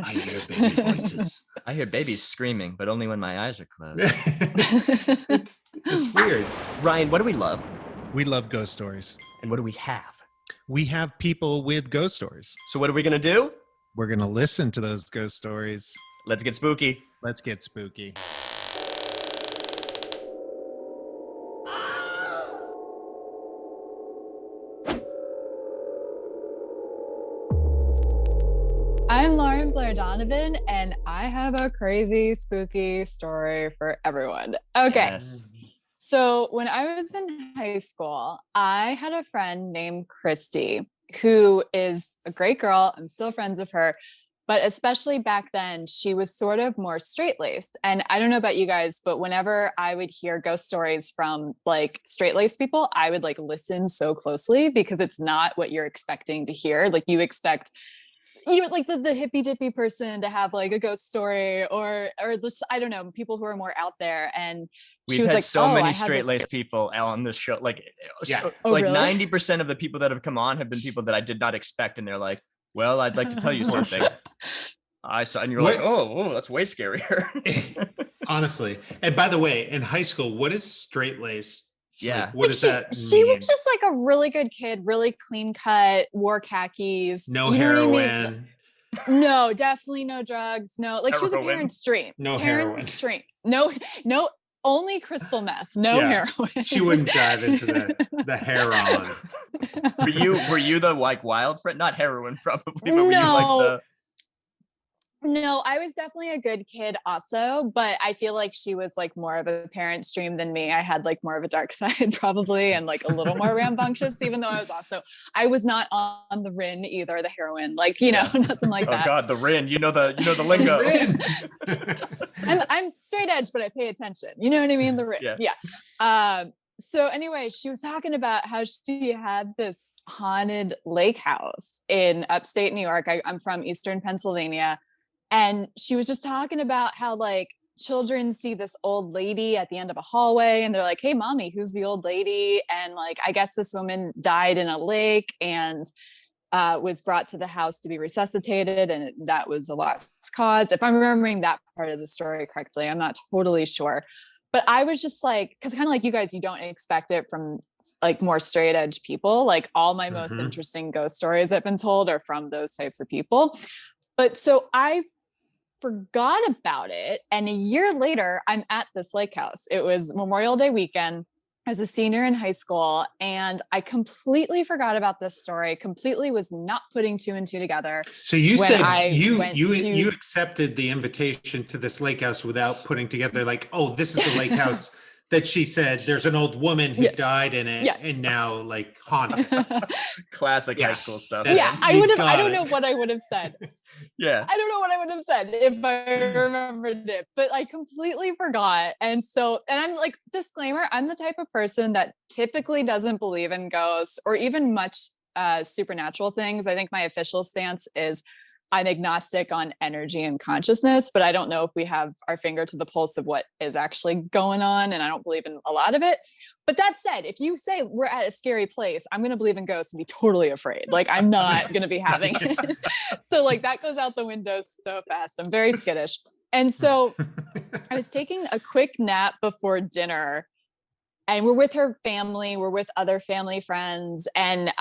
I hear baby voices. I hear babies screaming, but only when my eyes are closed. It's weird. Ryan, what do we love? We love ghost stories. And what do we have? We have people with ghost stories. So what are we going to do? We're going to listen to those ghost stories. Let's get spooky. Let's get spooky. I'm Lauren-Blair Donovan, and I have a crazy, spooky story for everyone. Okay. Yes. So when I was in high school, I had a friend named Christy, who is a great girl. I'm still friends with her. But especially back then, she was sort of more straight-laced. And I don't know about you guys, but whenever I would hear ghost stories from like straight-laced people, I would like listen so closely because it's not what you're expecting to hear. Like you expect, you know, like the hippy dippy person to have like a ghost story or just, I don't know, people who are more out there. And We've had like, so many straight-laced people on this show. Like, like really? 90% of the people that have come on have been people that I did not expect. And they're like, well, I'd like to tell you something. I saw, and you're like, oh, that's way scarier. Honestly. And by the way, in high school, what is straight-laced? Yeah. Like, what does that mean? She was just like a really good kid, really clean cut, wore khakis. No heroin. No, definitely no drugs. No, like she was a parent's dream. No parent's dream. No, only crystal meth. No heroin. She wouldn't dive into the heroin. Were you the like wild friend? Not heroin, probably, but were you like the... No, I was definitely a good kid also, but I feel like she was like more of a parent's dream than me. I had like more of a dark side probably and like a little more rambunctious, even though I was not on the RIN either, the heroin, like, you know, nothing like that. Oh God, the RIN, you know the lingo. I'm straight edge, but I pay attention. You know what I mean? The RIN. Yeah. So anyway, she was talking about how she had this haunted lake house in upstate New York. I'm from Eastern Pennsylvania. And she was just talking about how like children see this old lady at the end of a hallway and they're like, hey, mommy, who's the old lady? And like, I guess this woman died in a lake and was brought to the house to be resuscitated. And that was a lost cause. If I'm remembering that part of the story correctly, I'm not totally sure. But I was just like, because kind of like you guys, you don't expect it from like more straight edge people. Like all my most interesting ghost stories I've been told are from those types of people. But so I forgot about it. And a year later, I'm at this lake house. It was Memorial Day weekend. I was a senior in high school and I completely forgot about this story, completely was not putting two and two together. So you said you accepted the invitation to this lake house without putting together like, oh, this is the lake house that she said there's an old woman who died in it and now like haunts it. Classic high school stuff. I don't know what I would have said. I don't know what I would have said if I remembered it, but I completely forgot. And I'm like, disclaimer, I'm the type of person that typically doesn't believe in ghosts or even much supernatural things. I think my official stance is I'm agnostic on energy and consciousness, but I don't know if we have our finger to the pulse of what is actually going on. And I don't believe in a lot of it. But that said, if you say we're at a scary place, I'm going to believe in ghosts and be totally afraid. Like I'm not going to be having it. So like that goes out the window so fast. I'm very skittish. And so I was taking a quick nap before dinner and we're with her family. We're with other family friends. And,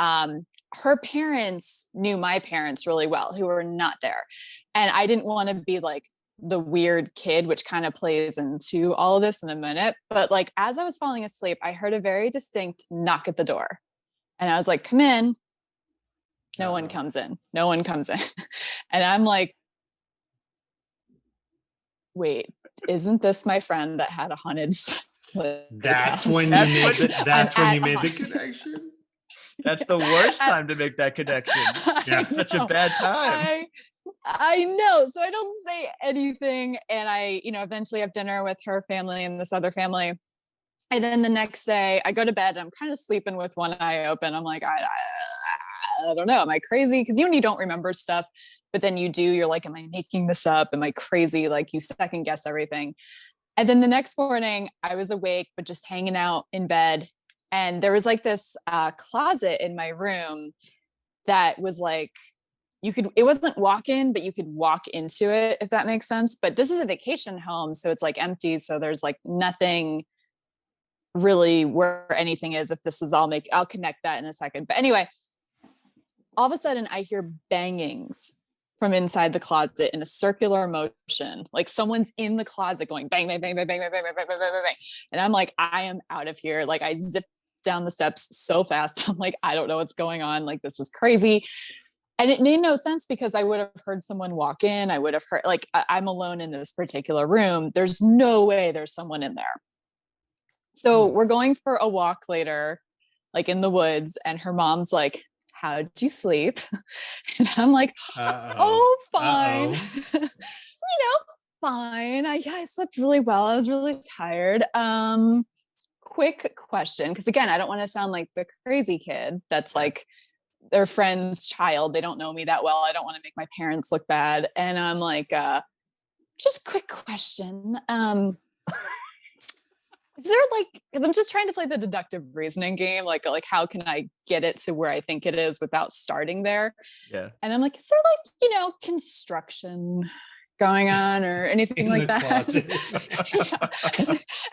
her parents knew my parents really well who were not there. And I didn't want to be like the weird kid, which kind of plays into all of this in a minute. But like, as I was falling asleep, I heard a very distinct knock at the door and I was like, come in. No one comes in. No one comes in. And I'm like, wait, isn't this my friend that had a haunted? That's when you made the connection. That's the worst time to make that connection. It's such a bad time. I know. So I don't say anything. And I, eventually have dinner with her family and this other family. And then the next day I go to bed and I'm kind of sleeping with one eye open. I'm like, I don't know. Am I crazy? Because you don't remember stuff, but then you do. You're like, am I making this up? Am I crazy? Like you second guess everything. And then the next morning I was awake, but just hanging out in bed. And there was like this closet in my room that was like it wasn't walk in, but you could walk into it, if that makes sense. But this is a vacation home, so it's like empty. So there's like nothing really where anything is. If this is I'll connect that in a second. But anyway, all of a sudden I hear bangings from inside the closet in a circular motion. Like someone's in the closet going bang, bang, bang, bang, bang, bang, bang, bang, bang, bang, bang. And I'm like, I am out of here. Like I zipped down the steps so fast. I'm like, I don't know what's going on. Like, this is crazy. And it made no sense because I would have heard someone walk in. I would have heard, like, I'm alone in this particular room. There's no way there's someone in there. So we're going for a walk later, like in the woods. And her mom's like, how'd you sleep? And I'm like, oh, fine. Fine. I slept really well. I was really tired. Quick question. Cause again, I don't want to sound like the crazy kid that's like their friend's child. They don't know me that well. I don't want to make my parents look bad. And I'm like, just quick question. Is there because I'm just trying to play the deductive reasoning game. Like how can I get it to where I think it is without starting there? Yeah. And I'm like, is there construction going on or anything like that? And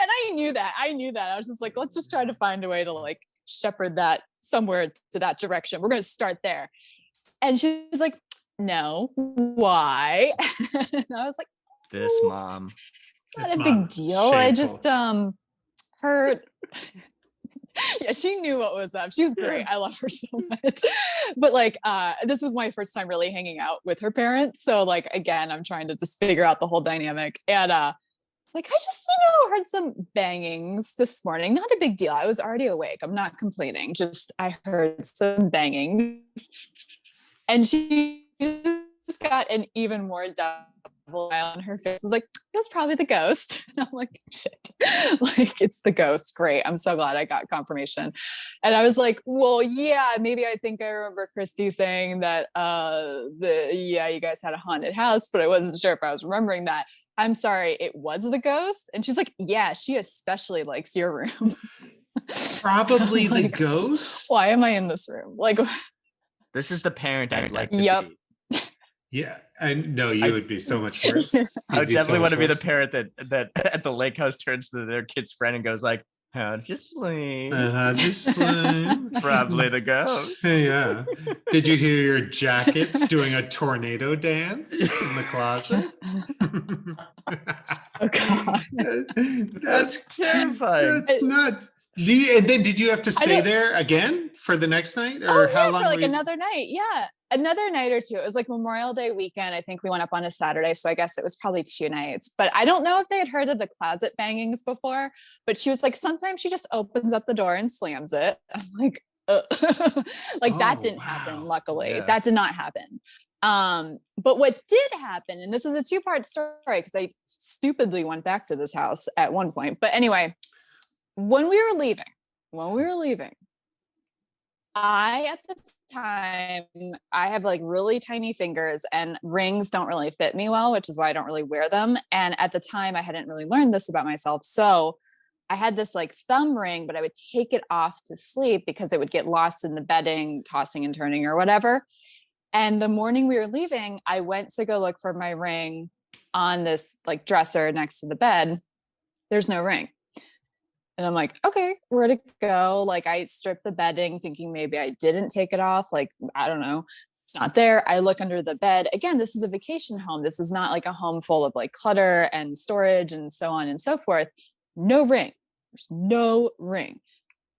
I knew that. I was just like, let's just try to find a way to like shepherd that somewhere to that direction. We're going to start there. And she's like, no, why? And I was like, this mom. It's not a big deal. Shameful. I just heard. Yeah, she knew what was up. She's great. I love her so much. But this was my first time really hanging out with her parents. So again, I'm trying to just figure out the whole dynamic. And I just, heard some bangings this morning. Not a big deal. I was already awake. I'm not complaining. Just I heard some bangings. And she just got an even more devil eye on her face. I was like, it was probably the ghost. And I'm like, shit. It's the ghost. Great. I'm so glad I got confirmation. And I was like, well, yeah, maybe I think I remember Christy saying that you guys had a haunted house, but I wasn't sure if I was remembering that. I'm sorry, it was the ghost? And she's like, yeah, she especially likes your room. Probably the ghost? Why am I in this room? This is the parent I would like to be. Yeah, I know you would be so much worse. I would definitely want to be the parent that at the lake house turns to their kid's friend and goes like, how'd you sleep? How'd you sleep? Probably the ghost. Yeah. Did you hear your jackets doing a tornado dance in the closet? Oh God. That's terrifying. That's nuts. Did you have to stay there again for the next night, or how long? For another night, yeah, another night or two. It was Memorial Day weekend. I think we went up on a Saturday, so I guess it was probably 2 nights. But I don't know if they had heard of the closet bangings before. But she was like, sometimes she just opens up the door and slams it. I'm like, that didn't happen. Luckily, that did not happen. But what did happen, and this is a 2-part story because I stupidly went back to this house at one point. But anyway. When we were leaving, at the time, I have really tiny fingers and rings don't really fit me well, which is why I don't really wear them. And at the time I hadn't really learned this about myself. So I had this thumb ring, but I would take it off to sleep because it would get lost in the bedding, tossing and turning or whatever. And the morning we were leaving, I went to go look for my ring on this dresser next to the bed. There's no ring. And I'm like, okay, where'd it go? I stripped the bedding thinking maybe I didn't take it off. I don't know. It's not there. I look under the bed. Again, this is a vacation home. This is not a home full of clutter and storage and so on and so forth. No ring. There's no ring.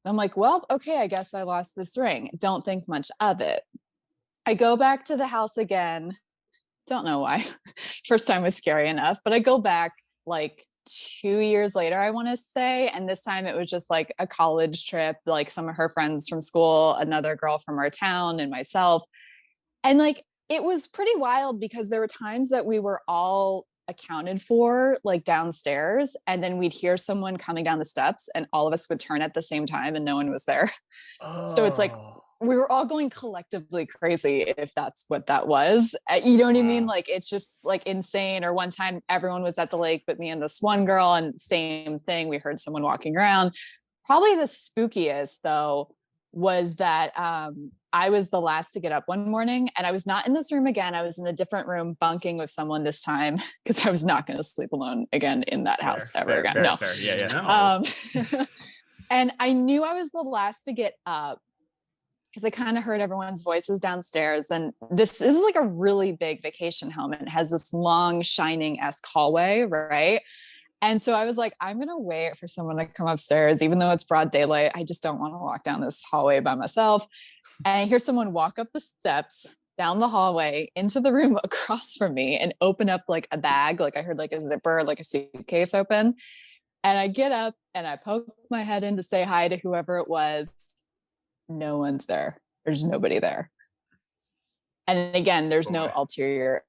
And I'm like, well, okay, I guess I lost this ring. Don't think much of it. I go back to the house again. Don't know why. First time was scary enough, but I go back 2 years later, I want to say. And this time it was just a college trip, some of her friends from school, another girl from our town and myself. And it was pretty wild because there were times that we were all accounted for downstairs. And then we'd hear someone coming down the steps and all of us would turn at the same time and no one was there. Oh. So it's we were all going collectively crazy if that's what that was. You know what I mean? It's just insane. Or one time everyone was at the lake but me and this one girl, and same thing. We heard someone walking around. Probably the spookiest though was that I was the last to get up one morning, and I was not in this room again. I was in a different room bunking with someone this time, because I was not going to sleep alone again in that house ever again. No. Yeah. And I knew I was the last to get up because I kind of heard everyone's voices downstairs. And this is like a really big vacation home, and it has this long shining-esque hallway, right? And so I was like, I'm going to wait for someone to come upstairs, even though it's broad daylight. I just don't want to walk down this hallway by myself. And I hear someone walk up the steps, down the hallway, into the room across from me, and open up like a bag. Like I heard like a zipper, like a suitcase open. And I get up and I poke my head in to say hi to whoever it was. No one's there. There's nobody there. And again, there's no ulterior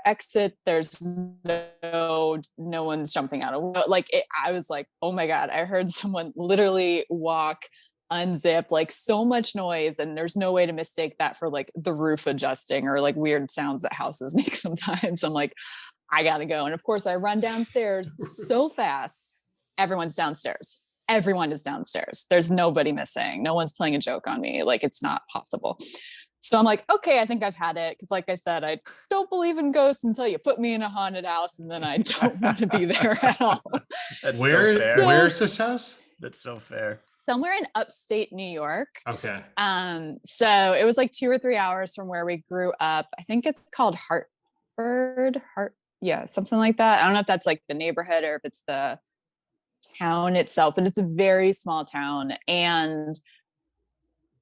exit. There's no one's jumping out of I was like, oh my God, I heard someone literally walk, unzip, like so much noise, and there's no way to mistake that for like the roof adjusting or like weird sounds that houses make sometimes. I'm like, I gotta go. And of course I run downstairs so fast. Everyone's downstairs. Everyone is downstairs. There's nobody missing. No one's playing a joke on me. Like, it's not possible. So I'm like, okay, I think I've had it. Cause like I said, I don't believe in ghosts until you put me in a haunted house, and then I don't want to be there at all. Where's this house? That's so fair. Somewhere in upstate New York. Okay. So it was like 2 or 3 hours from where we grew up. I think it's called Hartford. Yeah, something like that. I don't know if that's like the neighborhood or if it's the town itself, but it's a very small town. And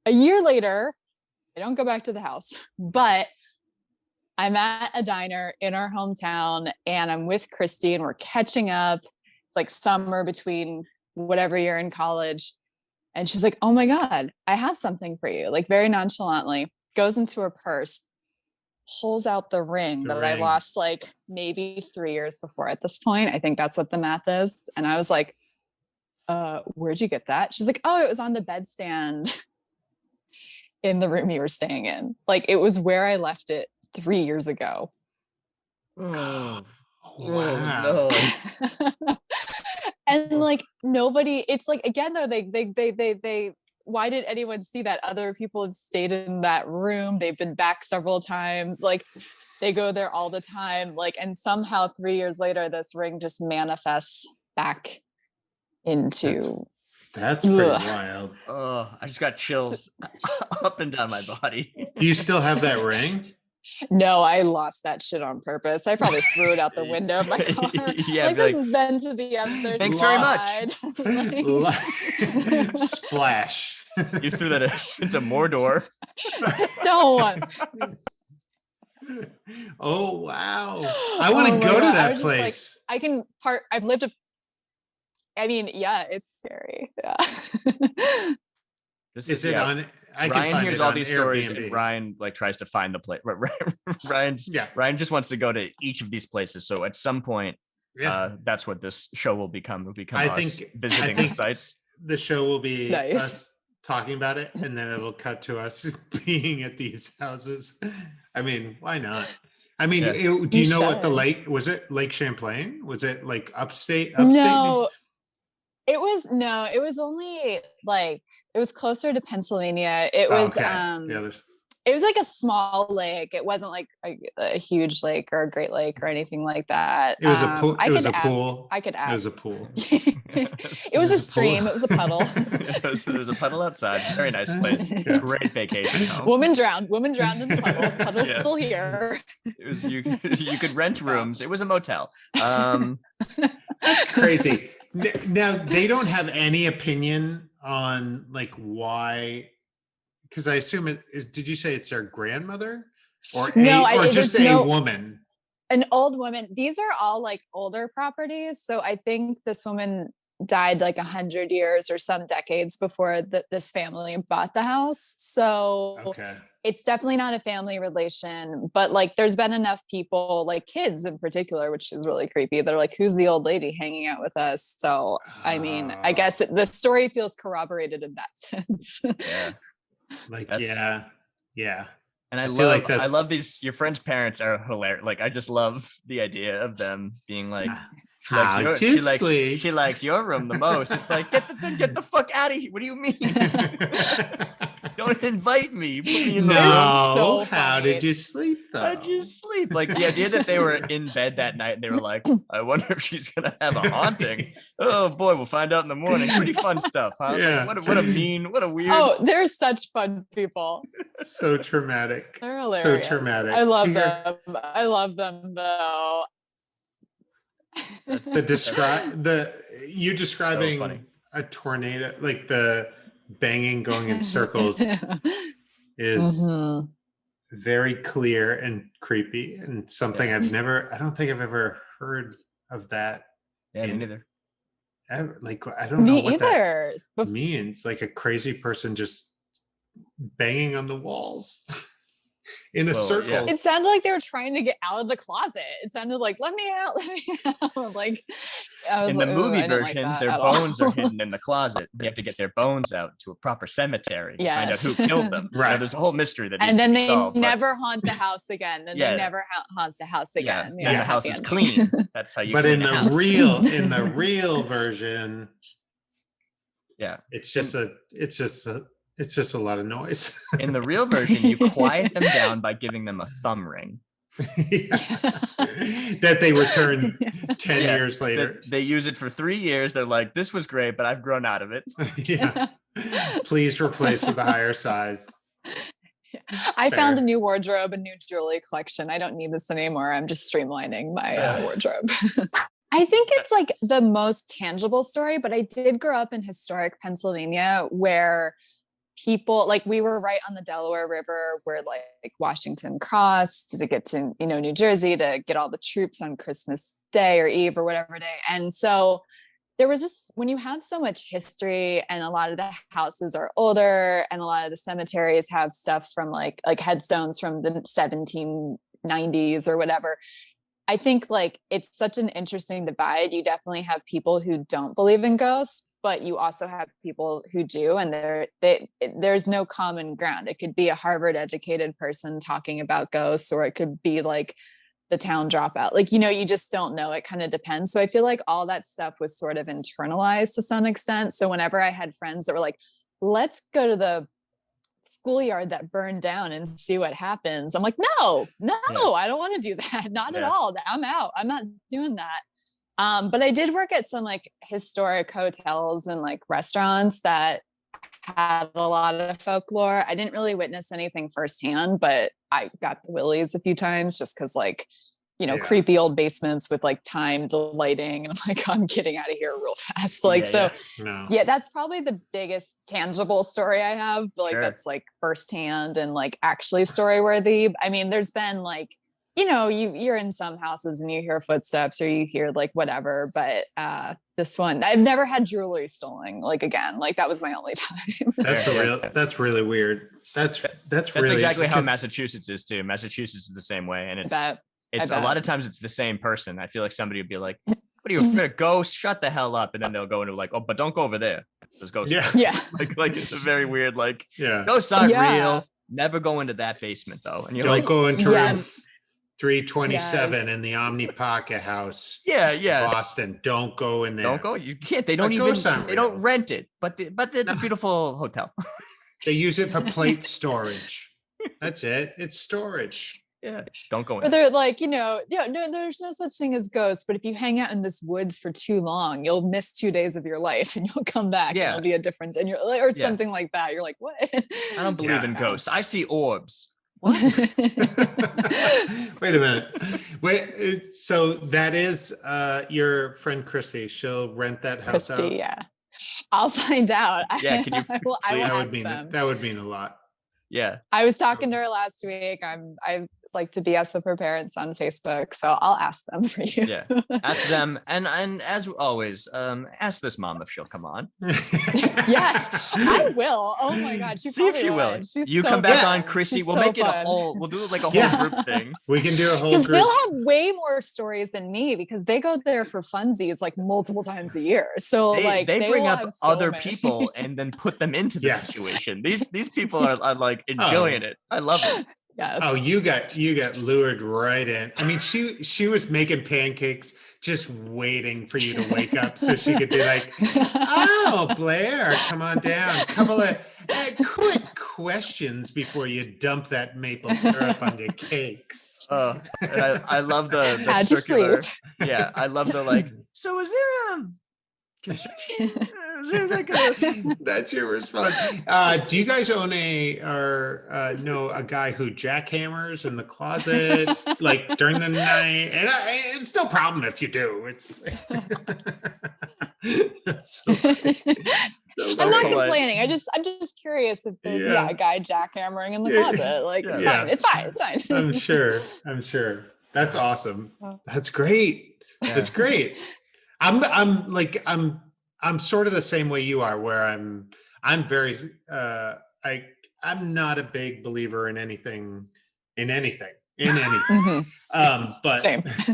a year later, I don't go back to the house, but I'm at a diner in our hometown, and I'm with Christy, and we're catching up. It's like summer between whatever year in college. And she's like, oh my God, I have something for you. Like very nonchalantly goes into her purse, pulls out the ring that I lost like maybe 3 years before at this point. I think that's what the math is. And I was like, where'd you get that? She's like, oh, it was on the bedstand in the room you were staying in. Like it was where I left it 3 years ago. Oh, wow. No. And like nobody, it's like, again, though, they why did anyone see that? Other people have stayed in that room. They've been back several times. Like they go there all the time. Like, and somehow 3 years later, this ring just manifests back into. That's pretty wild. Oh, I just got chills up and down my body. Do you still have that ring? No, I lost that shit on purpose. I probably threw it out the window of my car. Yeah, like this has been to the other Thanks side. Very much. Splash. You threw that into Mordor. Don't want. Oh wow! I want to go to that place. Like, I've lived I mean, yeah, it's scary. Yeah. Is it on? Ryan hears all these stories, and Ryan like tries to find the place. Ryan just wants to go to each of these places. So at some point, that's what this show will become. Will become visiting the sites. The show will be us talking about it, and then it'll cut to us being at these houses. I mean, why not? I mean, do you know what the lake was? It Lake Champlain? Was it like upstate? No. It was only like, it was closer to Pennsylvania. It was, it was like a small lake. It wasn't like a huge lake or a great lake or anything like that. It was a pool. I could ask. It was a pool. It was a stream. It was a puddle. There was a puddle outside. Very nice place. Yeah. Great vacation home. Woman drowned in the puddle. Puddle's still here. It was you could rent rooms. It was a motel. That's crazy. Now they don't have any opinion on like why, because I assume it is. Did you say it's their grandmother or just a woman? An old woman. These are all like older properties. So I think this woman died like 100 years or some decades before this family bought the house. So it's definitely not a family relation, but like there's been enough people, like kids in particular, which is really creepy. They're like, who's the old lady hanging out with us? So, I mean, I guess the story feels corroborated in that sense. Yeah. And I love these, your friend's parents are hilarious. Like, I just love the idea of them being like, She likes your room the most. It's like, get the fuck out of here. What do you mean? Don't invite me. You put me in the room. So how did you sleep though? How'd you sleep? Like the idea that they were in bed that night and they were like, I wonder if she's gonna have a haunting. Oh boy, we'll find out in the morning. Pretty fun stuff, huh? Yeah. Like, what a weird. Oh, they're such fun people. So traumatic. They're hilarious. So traumatic. I love them. I love them though. You describing so a tornado, like the banging going in circles is very clear and creepy and something I don't think I've ever heard of that. Yeah, me neither. Like, I don't know what either. That means, like a crazy person just banging on the walls in a circle. Yeah. It sounded like they were trying to get out of the closet. It sounded like, let me out. Like, I was in the movie version, like their bones are hidden in the closet. You have to get their bones out to a proper cemetery to find out who killed them. Right. You know, there's a whole mystery that and then they solved, never haunt the house again. Then they never haunt the house again. Yeah. And the house is clean. That's how you. But in the real version, it's just a lot of noise. In the real version, you quiet them down by giving them a thumb ring. That they return 10 years later. They use it for 3 years. They're like, this was great, but I've grown out of it. Please replace with a higher size. I found a new wardrobe, a new jewelry collection. I don't need this anymore. I'm just streamlining my wardrobe. I think it's like the most tangible story, but I did grow up in historic Pennsylvania where people, like, we were right on the Delaware River where like Washington crossed to get to, New Jersey to get all the troops on Christmas Day or Eve or whatever day. And so there was just, when you have so much history and a lot of the houses are older and a lot of the cemeteries have stuff from like headstones from the 1790s or whatever, I think like it's such an interesting divide. You definitely have people who don't believe in ghosts, but you also have people who do, and there's no common ground. It could be a Harvard educated person talking about ghosts, or it could be like the town dropout. Like, you just don't know. It kind of depends. So I feel like all that stuff was sort of internalized to some extent. So whenever I had friends that were like, let's go to the schoolyard that burned down and see what happens, I'm like, no, I don't want to do that. Not at all. I'm out. I'm not doing that. But I did work at some like historic hotels and like restaurants that had a lot of folklore. I didn't really witness anything firsthand, but I got the willies a few times just because like, creepy old basements with like timed lighting. And I'm like, I'm getting out of here real fast. Like, that's probably the biggest tangible story I have. Like that's like firsthand and like actually story worthy. I mean, there's been like, you're in some houses and you hear footsteps or you hear like whatever, but this one, I've never had jewelry stolen. Like again, like that was my only time. That's really weird. That's really exactly how Massachusetts is too. Massachusetts is the same way, and it's a lot of times it's the same person. I feel like somebody would be like, "What are you afraid of ghosts? Shut the hell up!" And then they'll go into like, "Oh, but don't go over there. There's ghosts." Yeah. like it's a very weird like. Yeah. Ghosts aren't real. Never go into that basement though. And you're don't like, go into room 327 in the Omni Pocket house. Boston. Don't go in there. Don't go. You can't. They don't even. They don't rent it. But it's a beautiful hotel. They use it for plate storage. That's it. It's storage. Yeah, don't go in. Or they're like, no, there's no such thing as ghosts. But if you hang out in this woods for too long, you'll miss 2 days of your life, and you'll come back. And it'll be a different, and you're like, or something like that. You're like, what? I don't believe in ghosts. I see orbs. What? Wait a minute. So that is your friend Christy. She'll rent that house out. Christy, yeah. I'll find out. Yeah, can you? I will ask them. That would mean a lot. Yeah. I was talking to her last week. I like to BS with her parents on Facebook, so I'll ask them for you. Yeah, ask them, and as always, ask this mom if she'll come on. Yes, I will. Oh my God, see if she will. You come back on, Chrissy. We'll make it a whole. We'll do it like a whole group thing. We can do a whole group. They'll have way more stories than me because they go there for funsies like multiple times a year. So they bring up other people and then put them into the situation. These people are like enjoying it. I love it. Yes. Oh, you got lured right in. I mean, she was making pancakes, just waiting for you to wake up so she could be like, "Oh, Blair, come on down. Couple of quick questions before you dump that maple syrup on your cakes." Oh, and I love the circular. Yeah, I love the like. So is there construction? That's your response. Do you guys own know a guy who jackhammers in the closet like during the night? And it's no problem if you do. It's I'm not complaining. I'm just curious if there's a guy jackhammering in the closet. Like it's fine. It's fine. I'm sure. That's awesome. That's great. Yeah. That's great. I'm sort of the same way you are, where I'm very I'm not a big believer in anything. Mm-hmm. But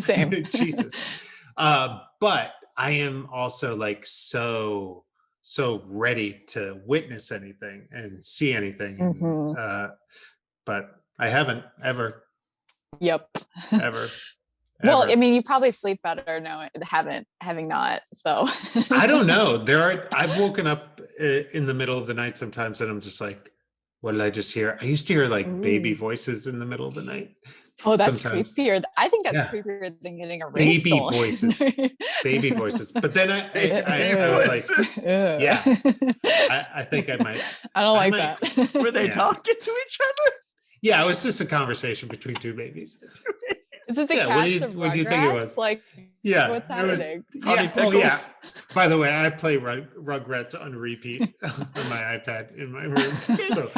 same. Jesus. But I am also like so ready to witness anything and see anything. Mm-hmm. But I haven't ever. Yep. Ever. Well, I mean, you probably sleep better having not. So I don't know. I've woken up in the middle of the night sometimes, and I'm just like, what did I just hear? I used to hear like baby voices in the middle of the night. Oh, that's creepier. I think that's creepier than getting a ring stolen. Baby voices. But then I was like, yeah, I think I might. I don't like that. Were they talking to each other? Yeah, it was just a conversation between two babies. Is it the cast of Rugrats? What do you think it was? Like, what's happening? Oh, yeah. By the way, I play Rugrats on repeat on my iPad in my room. So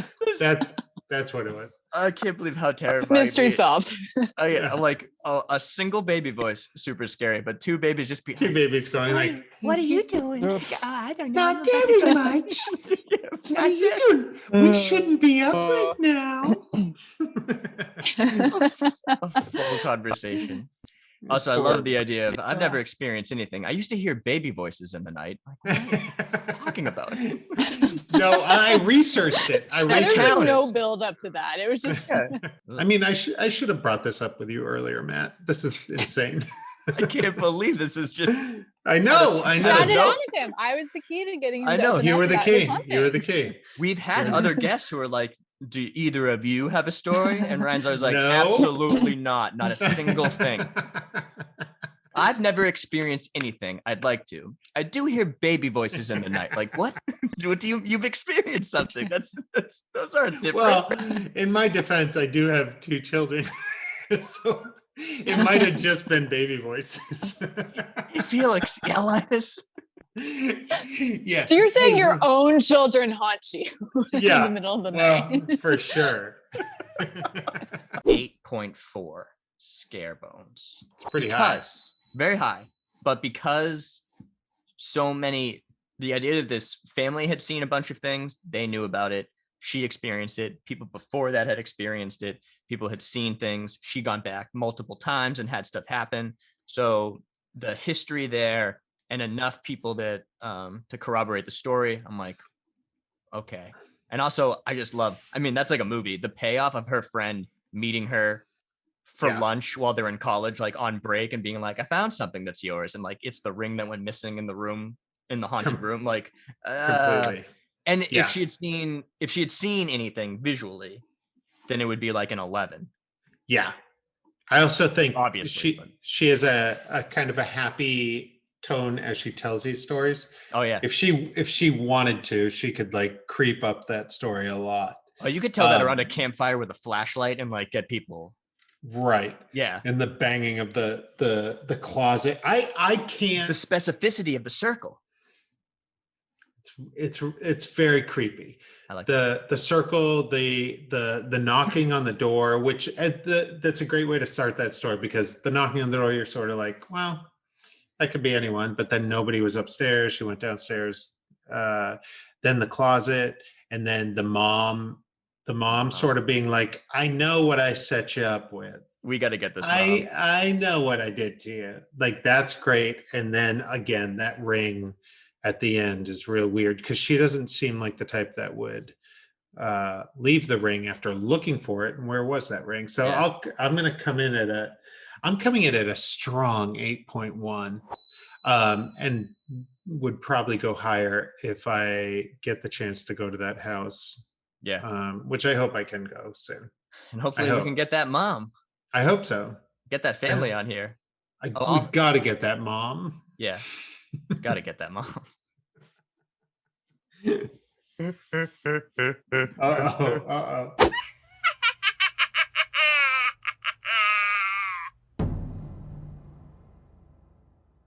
that's what it was. I can't believe how terrifying. Mystery solved. I'm like, a single baby voice, super scary, but two babies two babies going like, "What are you doing?" I don't know. Not very much. What are you doing? We shouldn't be up right now. A full conversation. Also, I love the idea of I've never experienced anything. I used to hear baby voices in the night. Like, what are you talking about? No, I researched it. There was no build up to that. It was just. I mean, I should have brought this up with you earlier, Matt. This is insane. I can't believe this is just. I know. Got it out of him. I was the key to getting him. I know. You were the key. You were the key. We've had other guests who are like, "Do either of you have a story?" And Ryan's always like, No. "Absolutely not. Not a single thing." I've never experienced anything. I'd like to. I do hear baby voices in the night. Like, what? What do you've experienced something? Those are different. Well, in my defense, I do have two children. So it might have just been baby voices. Felix, Elias. Yeah. So you're saying your own children haunt you in the middle of the night? For sure. 8.4 scare bones. It's pretty high. Very high. But because the idea that this family had seen a bunch of things, they knew about it. She experienced it. People before that had experienced it. People had seen things. She gone back multiple times and had stuff happen. So the history there and enough people that to corroborate the story, I'm like, okay. And also, I just love, that's like a movie. The payoff of her friend meeting her for lunch while they're in college, like on break, and being like, I found something that's yours. And like, it's the ring that went missing in the room, in the haunted room. Like, completely. And if she had seen anything visually, then it would be like an 11. Yeah. I also think obviously she has a kind of a happy tone as she tells these stories. Oh yeah. If she wanted to, she could like creep up that story a lot. Oh, you could tell that around a campfire with a flashlight and like get people. Right. Yeah. And the banging of the closet. I can't. The specificity of the circle. It's very creepy. I like the circle, the knocking on the door, which that's a great way to start that story, because the knocking on the door, you're sort of like, well, that could be anyone, but then nobody was upstairs. She went downstairs. Then the closet, and then the mom sort of being like, I know what I set you up with. We got to get this. I know what I did to you. Like, that's great. And then again, that ring at the end is real weird, because she doesn't seem like the type that would leave the ring after looking for it. And where was that ring? So I'm coming in at a strong 8.1, and would probably go higher if I get the chance to go to that house. Yeah. Which I hope I can go soon. And hopefully we can get that mom. I hope so. Get that family on here. We got to get that mom. Yeah. Got to get that mom. Uh-oh.